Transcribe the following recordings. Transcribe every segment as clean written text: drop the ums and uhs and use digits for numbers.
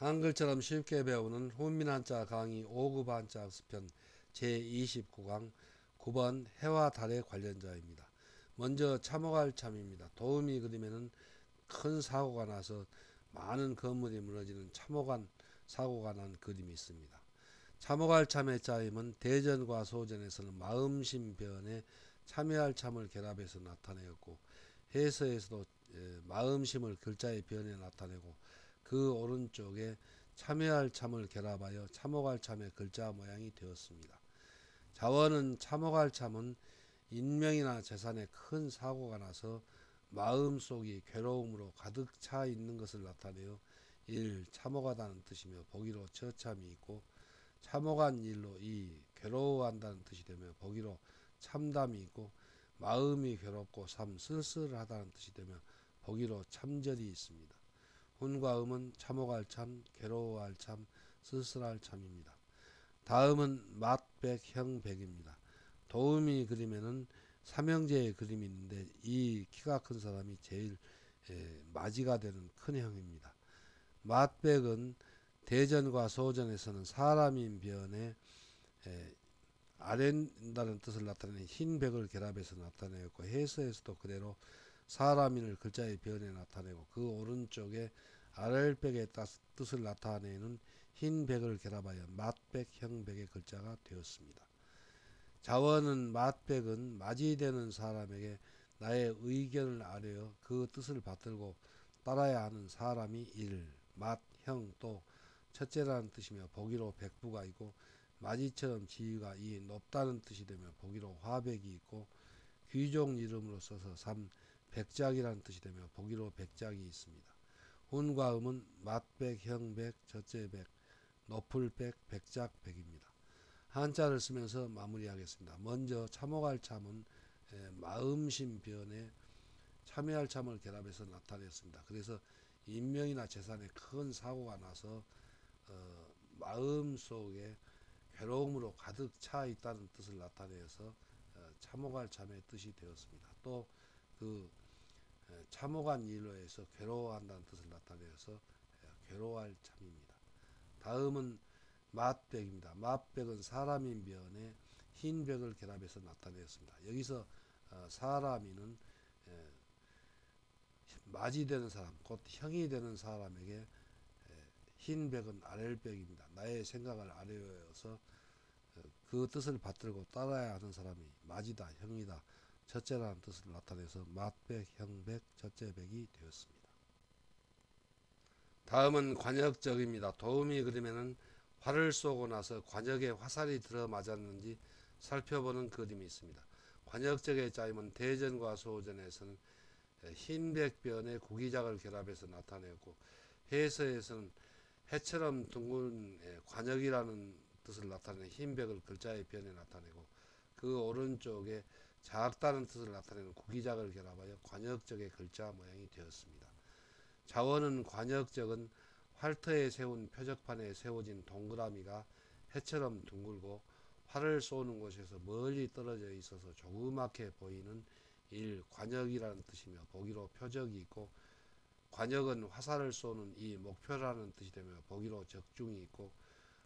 한글처럼 쉽게 배우는 훈민한자 강의 5급 한자 학습편 제29강 9번 해와 달의 관련자입니다. 먼저 참호갈 참입니다. 도우미 그림에는 큰 사고가 나서 많은 건물이 무너지는 참호간 사고가 난 그림이 있습니다. 참호갈 참의 짜임은 대전과 소전에서는 마음심변에 참여할 참을 결합해서 나타내었고, 해서에서도 마음심을 글자의 변에 나타내고, 그 오른쪽에 참여할 참을 결합하여 참호갈 참의 글자 모양이 되었습니다. 자원은 참호갈 참은 인명이나 재산에 큰 사고가 나서 마음속이 괴로움으로 가득 차 있는 것을 나타내어 일 참호가다는 뜻이며, 보기로 처참이 있고, 참혹한 일로 이 괴로워한다는 뜻이 되며, 보기로 참담이 있고, 마음이 괴롭고 삼 쓸쓸하다는 뜻이 되며, 보기로 참절이 있습니다. 훈과 음은 참혹할 참, 괴로워할 참, 쓸쓸할 참입니다. 다음은 맛백, 형백입니다. 도우미 그림에는 삼형제의 그림이 있는데, 이 키가 큰 사람이 제일 맞이가 되는 큰 형입니다. 맛백은 대전과 소전에서는 사람인 변에 아랜다는 뜻을 나타내는 흰 백을 결합해서 나타내었고, 해서에서도 그대로 사람인을 글자의 변에 나타내고, 그 오른쪽에 아랫백의 뜻을 나타내는 흰 백을 결합하여 맛백, 형백의 글자가 되었습니다. 자원은 맛백은 맞이되는 사람에게 나의 의견을 아뢰어 그 뜻을 받들고 따라야 하는 사람이 일, 맛, 형, 또 첫째라는 뜻이며, 보기로 백부가 있고, 맞이처럼 지위가 이 높다는 뜻이 되며, 보기로 화백이 있고, 귀족 이름으로 써서 삼 백작이라는 뜻이 되며, 보기로 백작이 있습니다. 훈과 음은 맛백, 형백, 첫째백, 높을백, 백작백입니다. 한자를 쓰면서 마무리하겠습니다. 먼저 참호갈 참은 마음심 변에 참여할 참을 결합해서 나타냈습니다. 그래서 인명이나 재산에 큰 사고가 나서 마음속에 괴로움으로 가득 차 있다는 뜻을 나타내어서 참호갈 참의 뜻이 되었습니다. 또 그 참호간 일로 해서 괴로워한다는 뜻을 나타내어서 괴로워할 참입니다. 다음은 맛백입니다. 맛백은 사람인 변에 흰백을 결합해서 나타내었습니다. 여기서 사람이는 맞이되는 사람, 곧 형이 되는 사람에게 흰백은 아랫백입니다. 나의 생각을 아뢰어서 그 뜻을 받들고 따라야 하는 사람이 맞이다, 형이다, 첫째라는 뜻을 나타내서 맛백, 형백, 첫째백이 되었습니다. 다음은 관역적입니다. 도우미 그림에는 활을 쏘고 나서 관역에 화살이 들어맞았는지 살펴보는 그림이 있습니다. 관역적의 짜임은 대전과 소전에서는 흰백변에 구기작을 결합해서 나타내었고, 해서에서는 해처럼 둥근 관역이라는 뜻을 나타내는 흰백을 글자의 변에 나타내고, 그 오른쪽에 작다는 뜻을 나타내는 구기작을 결합하여 관역적의 글자 모양이 되었습니다. 자원은 관역적은 활터에 세운 표적판에 세워진 동그라미가 해처럼 둥글고 활을 쏘는 곳에서 멀리 떨어져 있어서 조그맣게 보이는 일 관역이라는 뜻이며, 보기로 표적이 있고, 관역은 화살을 쏘는 이 목표라는 뜻이 되며, 보기로 적중이 있고,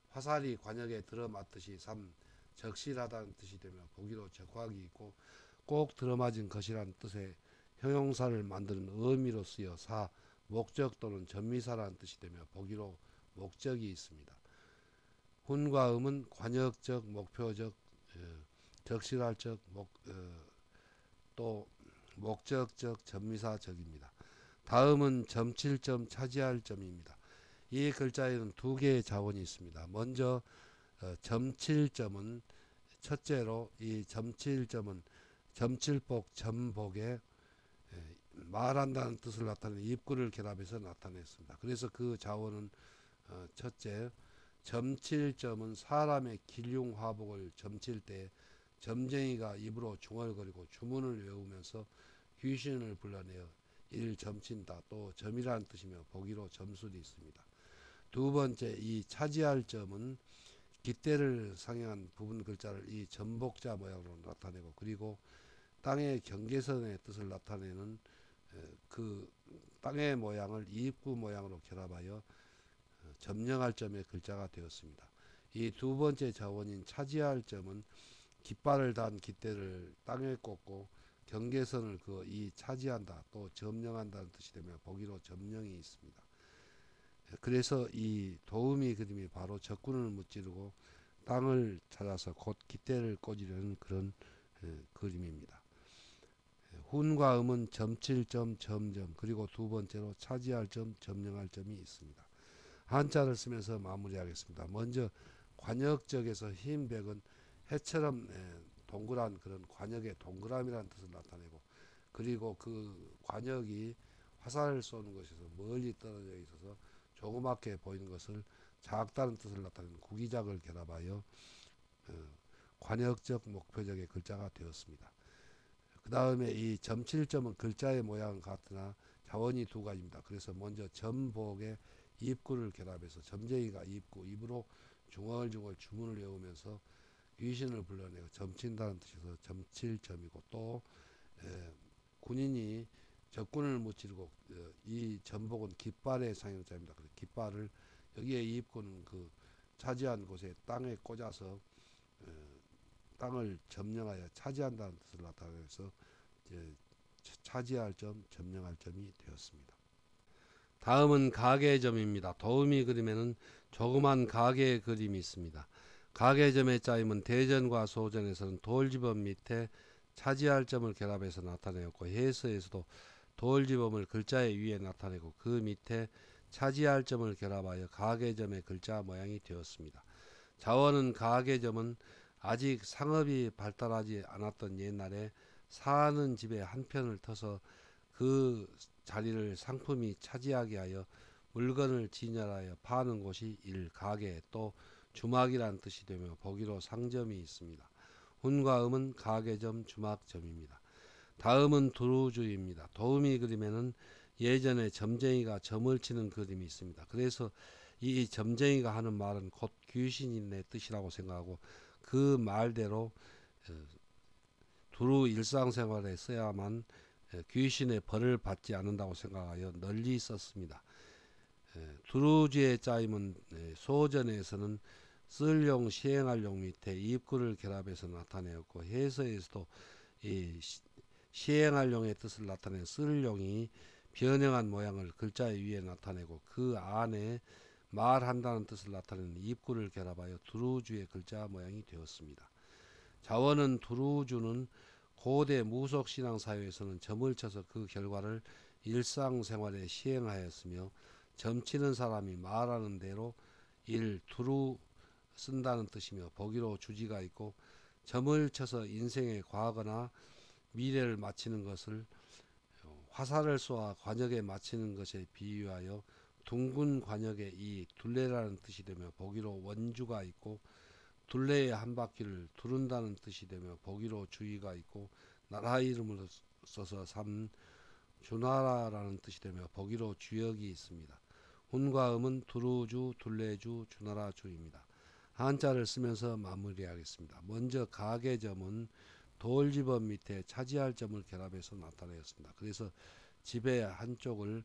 화살이 관역에 들어맞듯이 삼 적실하다는 뜻이 되며, 보기로 적확이 있고, 꼭 들어맞은 것이라는 뜻의 형용사를 만드는 의미로 쓰여 사 목적 또는 전미사라는 뜻이 되며, 보기로 목적이 있습니다. 훈과 음은 관역적, 목표적, 적실할적, 또 목적적, 전미사적입니다. 다음은 점칠점, 차지할 점입니다. 이 글자에는 두 개의 자원이 있습니다. 먼저 점칠점은 첫째로, 이 점칠점은 점칠복, 점복에 말한다는 뜻을 나타내는 입구를 결합해서 나타냈습니다. 그래서 그 자원은 첫째, 점칠점은 사람의 길흉화복을 점칠 때 점쟁이가 입으로 중얼거리고 주문을 외우면서 귀신을 불러내어 이를 점친다, 또 점이라는 뜻이며, 보기로 점술이 있습니다. 두 번째, 이 차지할 점은 깃대를 상행한 부분 글자를 이 점복자 모양으로 나타내고, 그리고 땅의 경계선의 뜻을 나타내는 그 땅의 모양을 이입구 모양으로 결합하여 점령할 점의 글자가 되었습니다. 이 두 번째 자원인 차지할 점은 깃발을 단 깃대를 땅에 꽂고 경계선을 이 차지한다 또 점령한다는 뜻이 되며 보기로 점령이 있습니다. 그래서 이 도우미 그림이 바로 적군을 무찌르고 땅을 찾아서 곧 깃대를 꽂으려는 그런 그림입니다. 훈과 음은 점칠점 점점 그리고 두 번째로 차지할 점 점령할 점이 있습니다. 한자를 쓰면서 마무리하겠습니다. 먼저 관역적에서 흰 벽은 해처럼 동그란 그런 관역의 동그라미라는 뜻을 나타내고 그리고 그 관역이 화살을 쏘는 것에서 멀리 떨어져 있어서 조그맣게 보이는 것을 작다는 뜻을 나타내는 구기작을 결합하여 관역적 목표적의 글자가 되었습니다. 그 다음에 이 점칠점은 글자의 모양은 같으나 자원이 두 가지입니다. 그래서 먼저 점복의 입구를 결합해서 점쟁이가 입으로 중얼중얼 주문을 외우면서 귀신을 불러내고 점친다는 뜻에서 점칠점이고 또 군인이 적군을 무찌르고 이 점복은 깃발의 상형자입니다. 그래서 깃발을 여기에 입구는 그 차지한 곳에 땅에 꽂아서 땅을 점령하여 차지한다는 뜻을 나타내서 차지할 점, 점령할 점이 되었습니다. 다음은 가계점입니다. 도우미 그림에는 조그만 가계 그림이 있습니다. 가계점의 짜임은 대전과 소전에서는 돌지범 밑에 차지할 점을 결합해서 나타내었고 해서에서도 돌지범을 글자의 위에 나타내고 그 밑에 차지할 점을 결합하여 가계점의 글자 모양이 되었습니다. 자원은 가계점은 아직 상업이 발달하지 않았던 옛날에 사는 집의 한 편을 터서 그 자리를 상품이 차지하게 하여 물건을 진열하여 파는 곳이 가게 또 주막이라는 뜻이 되며 보기로 상점이 있습니다. 훈과 음은 가계점 주막점입니다. 다음은 두루주입니다. 도우미 그림에는 예전에 점쟁이가 점을 치는 그림이 있습니다. 그래서 이 점쟁이가 하는 말은 곧 귀신인의 뜻이라고 생각하고 그 말대로 두루 일상생활에 써야만 귀신의 벌을 받지 않는다고 생각하여 널리 썼습니다. 두루주의 짜임은 소전에서는 쓸용 시행할 용 밑에 입구를 결합해서 나타내었고 해서에서도 이 시행할 용의 뜻을 나타낸 쓸용이 변형한 모양을 글자 위에 나타내고 그 안에 말한다는 뜻을 나타내는 입구를 결합하여 두루주의 글자 모양이 되었습니다. 자원은 두루주는 고대 무속신앙 사회에서는 점을 쳐서 그 결과를 일상생활에 시행하였으며 점치는 사람이 말하는 대로 두루 쓴다는 뜻이며 보기로 주지가 있고 점을 쳐서 인생의 과거나 미래를 맞히는 것을 화살을 쏘아 관역에 맞히는 것에 비유하여 둥근 관역에 이 둘레라는 뜻이 되며 보기로 원주가 있고 둘레의 한 바퀴를 두른다는 뜻이 되며 보기로 주의가 있고 나라 이름을 써서 삼 주나라라는 뜻이 되며 보기로 주역이 있습니다. 훈과 음은 두루주, 둘레주, 주나라 주입니다. 한자를 쓰면서 마무리하겠습니다. 먼저 가계점은 돌집업 밑에 차지할 점을 결합해서 나타내었습니다. 그래서 집의 한쪽을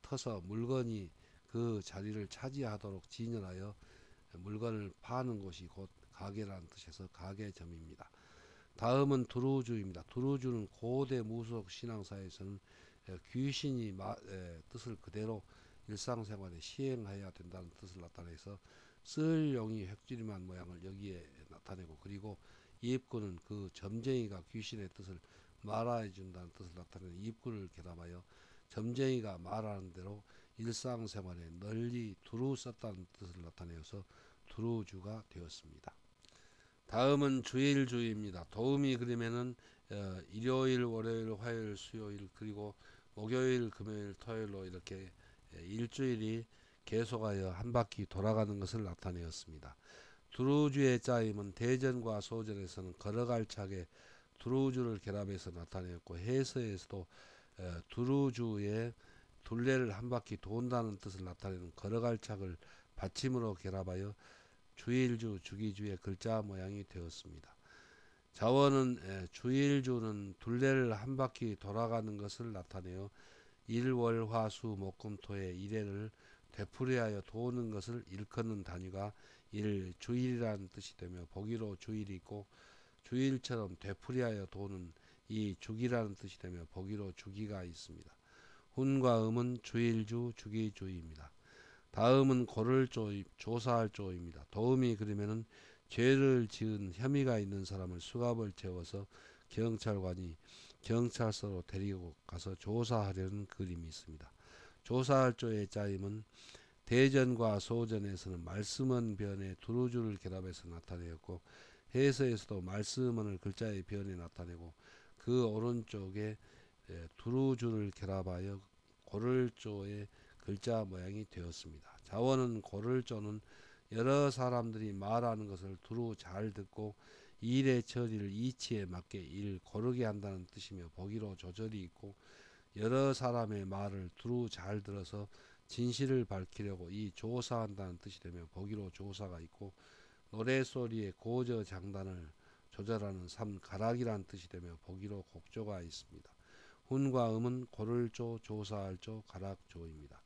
터서 물건이 그 자리를 차지하도록 진열하여 물건을 파는 곳이 곧 가게라는 뜻에서 가계점입니다. 다음은 두루주입니다. 두루주는 고대 무속 신앙사에서는 귀신이 뜻을 그대로 일상생활에 시행해야 된다는 뜻을 나타내서 쓸 용이 획주림한 모양을 여기에 나타내고 그리고 입구는 그 점쟁이가 귀신의 뜻을 말해 준다는 뜻을 나타내는 입구를 결합하여 점쟁이가 말하는 대로 일상생활에 널리 두루 썼다는 뜻을 나타내어서 두루주가 되었습니다. 다음은 주일주입니다. 도우미 그림에는 일요일, 월요일, 화요일, 수요일 그리고 목요일, 금요일, 토요일로 이렇게 일주일이 계속하여 한 바퀴 돌아가는 것을 나타내었습니다. 두루주의 짜임은 대전과 소전에서는 걸어갈 차게 두루주를 결합해서 나타내었고 해서에서도 두루주의 둘레를 한 바퀴 돈다는 뜻을 나타내는 걸어갈 착을 받침으로 결합하여 주일주, 주기주의 글자 모양이 되었습니다. 자원은 주일주는 둘레를 한 바퀴 돌아가는 것을 나타내어 일, 월, 화, 수, 목, 금, 토의 일회를 되풀이하여 도는 것을 일컫는 단위가 일주일이라는 뜻이 되며 보기로 주일이 있고 주일처럼 되풀이하여 도는 이 주기라는 뜻이 되며 보기로 주기가 있습니다. 훈과 음은 주일주, 주기주입니다. 다음은 고를 조사할 조입니다. 도음이 그러면은 죄를 지은 혐의가 있는 사람을 수갑을 채워서 경찰관이 경찰서로 데리고 가서 조사하려는 그림이 있습니다. 조사할 조의 짜임은 대전과 소전에서는 말씀은 변에 두루주를 결합해서 나타내었고 해서에서도 말씀은 글자의 변에 나타내고 그 오른쪽에 두루주를 결합하여 고를조의 글자 모양이 되었습니다. 자원은 고를조는 여러 사람들이 말하는 것을 두루 잘 듣고 일의 처리를 이치에 맞게 일 고르게 한다는 뜻이며 보기로 조절이 있고 여러 사람의 말을 두루 잘 들어서 진실을 밝히려고 이 조사한다는 뜻이 되며 보기로 조사가 있고 노래소리의 고저 장단을 조절하는 삼가락이라는 뜻이 되며 보기로 곡조가 있습니다. 훈과 음은 고를조, 조사할조, 가락조입니다.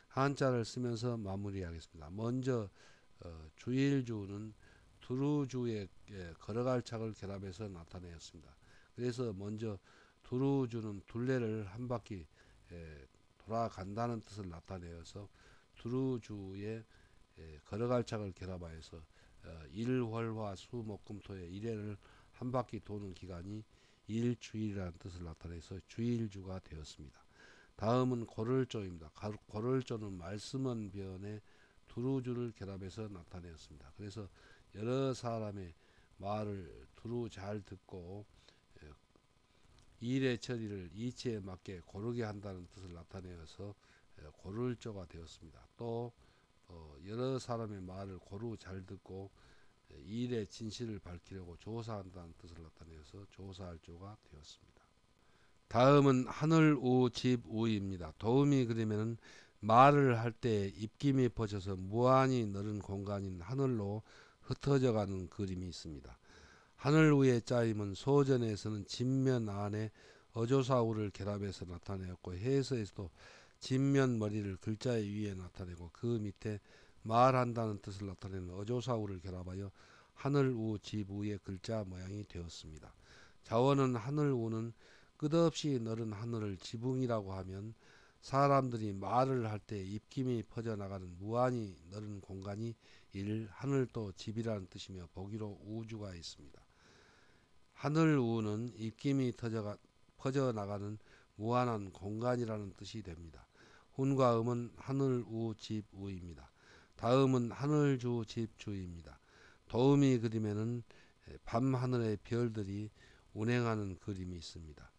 한자를 쓰면서 마무리하겠습니다. 먼저 주일주는 두루주의 걸어갈 착을 결합해서 나타내었습니다. 그래서 먼저 두루주는 둘레를 한 바퀴 돌아간다는 뜻을 나타내어서 두루주의 걸어갈 착을 결합하여서 일월화 수목금토의 일회를 한 바퀴 도는 기간이 일주일이라는 뜻을 나타내서 주일주가 되었습니다. 다음은 고를조입니다. 고를조는 말씀은 변에 두루주를 결합해서 나타내었습니다. 그래서 여러 사람의 말을 두루 잘 듣고 일의 처리를 이치에 맞게 고르게 한다는 뜻을 나타내어서 고를조가 되었습니다. 또 여러 사람의 말을 고루 잘 듣고 일의 진실을 밝히려고 조사한다는 뜻을 나타내어서 조사할 조가 되었습니다. 다음은 하늘 우 집 우입니다. 도움이 그리면은 말을 할 때 입김이 퍼져서 무한히 넓은 공간인 하늘로 흩어져가는 그림이 있습니다. 하늘 위의 짜임은 소전에서는 진면 안에 어조사우를 결합해서 나타내었고 해서에서도 진면 머리를 글자 위에 나타내고 그 밑에 말한다는 뜻을 나타내는 어조사우를 결합하여 하늘 우 집 우의 글자 모양이 되었습니다. 자원은 하늘 우는 끝없이 넓은 하늘을 지붕이라고 하면 사람들이 말을 할 때 입김이 퍼져나가는 무한히 넓은 공간이 일 하늘도 집이라는 뜻이며 보기로 우주가 있습니다. 하늘 우는 입김이 퍼져나가는 무한한 공간이라는 뜻이 됩니다. 훈과 음은 하늘 우 집 우입니다. 다음은 하늘주 집주입니다. 도음이 그림에는 밤하늘의 별들이 운행하는 그림이 있습니다.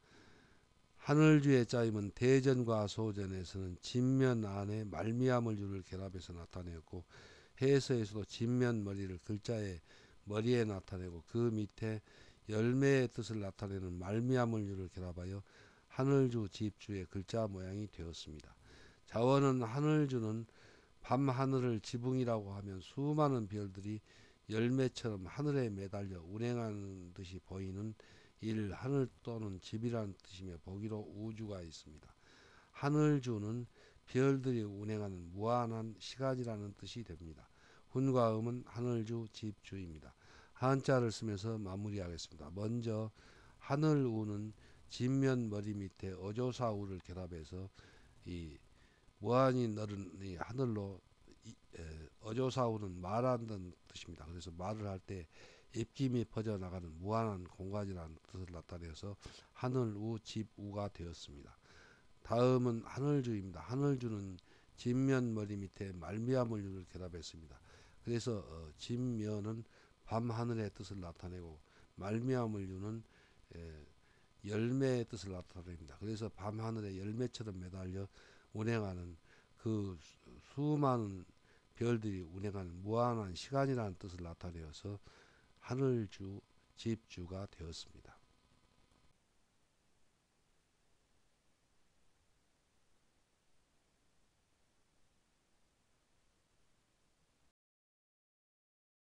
하늘주의 짜임은 대전과 소전에서는 진면 안에 말미암을 유를 결합해서 나타내었고 해서에서도 진면 머리를 글자의 머리에 나타내고 그 밑에 열매의 뜻을 나타내는 말미암을 유를 결합하여 하늘주 집주의 글자 모양이 되었습니다. 자원은 하늘주는 밤하늘을 지붕이라고 하면 수많은 별들이 열매처럼 하늘에 매달려 운행하는 듯이 보이는 일 하늘 또는 집이라는 뜻이며 보기로 우주가 있습니다. 하늘주는 별들이 운행하는 무한한 시간이라는 뜻이 됩니다. 훈과 음은 하늘주 집주입니다. 한자를 쓰면서 마무리하겠습니다. 먼저 하늘 우는 진면 머리 밑에 어조사 우를 결합해서 이 무한히 넓은 이 하늘로 어조사우는 말한다는 뜻입니다. 그래서 말을 할 때 입김이 퍼져나가는 무한한 공간이라는 뜻을 나타내서 하늘 우 집 우가 되었습니다. 다음은 하늘주입니다. 하늘주는 진면 머리 밑에 말미암을 유를 결합했습니다. 그래서 진면은 밤하늘의 뜻을 나타내고 말미암을 유는 열매의 뜻을 나타냅니다. 그래서 밤하늘의 열매처럼 매달려 운행하는 그 수많은 별들이 운행하는 무한한 시간이라는 뜻을 나타내어서 하늘주 집주가 되었습니다.